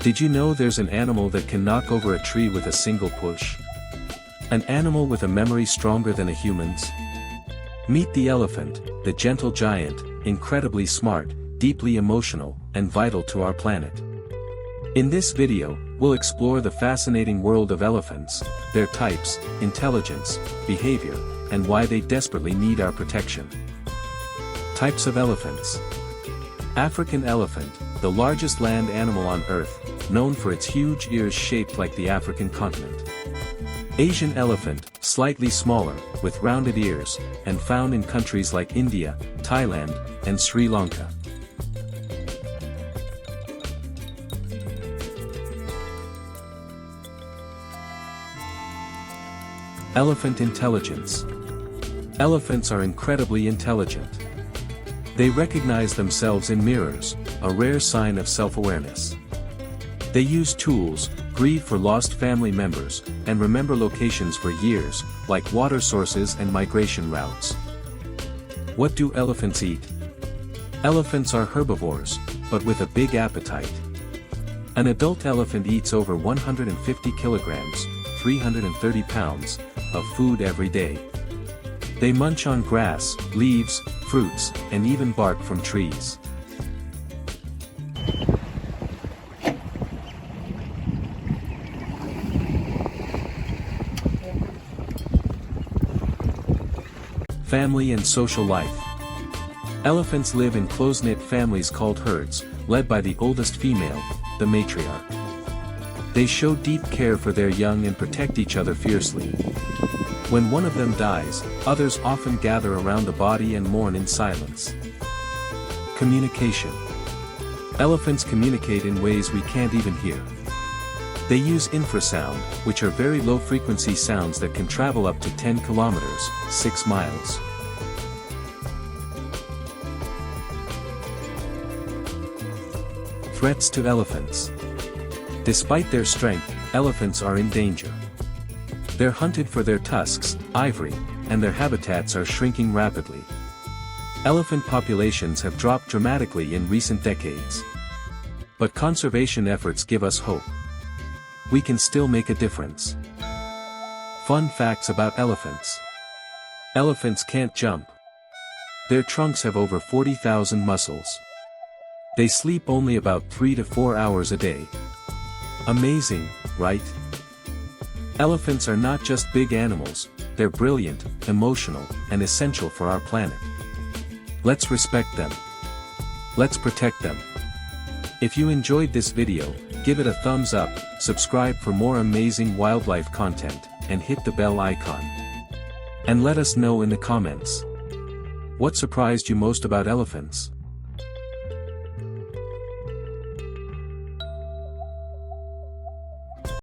Did you know there's an animal that can knock over a tree with a single push? An animal with a memory stronger than a human's? Meet the elephant, the gentle giant, incredibly smart, deeply emotional, and vital to our planet. In this video, we'll explore the fascinating world of elephants, their types, intelligence, behavior, and why they desperately need our protection. Types of elephants. African elephant, the largest land animal on Earth, known for its huge ears shaped like the African continent. Asian elephant, slightly smaller, with rounded ears, and found in countries like India, Thailand, and Sri Lanka. Elephant intelligence. Elephants are incredibly intelligent. They recognize themselves in mirrors, a rare sign of self-awareness. They use tools, grieve for lost family members, and remember locations for years, like water sources and migration routes. What do elephants eat? Elephants are herbivores, but with a big appetite. An adult elephant eats over 150 kilograms, 330 pounds, of food every day. They munch on grass, leaves, fruits, and even bark from trees. Family and social life. Elephants live in close-knit families called herds, led by the oldest female, the matriarch. They show deep care for their young and protect each other fiercely. When one of them dies, others often gather around the body and mourn in silence. Communication. Elephants communicate in ways we can't even hear. They use infrasound, which are very low-frequency sounds that can travel up to 10 kilometers, 6 miles. Threats to elephants. Despite their strength, elephants are in danger. They're hunted for their tusks, ivory, and their habitats are shrinking rapidly. Elephant populations have dropped dramatically in recent decades. But conservation efforts give us hope. We can still make a difference. Fun facts about elephants. Elephants can't jump. Their trunks have over 40,000 muscles. They sleep only about 3 to 4 hours a day. Amazing, right? Elephants are not just big animals, they're brilliant, emotional, and essential for our planet. Let's respect them. Let's protect them. If you enjoyed this video, give it a thumbs up, subscribe for more amazing wildlife content, and hit the bell icon. And let us know in the comments. What surprised you most about elephants?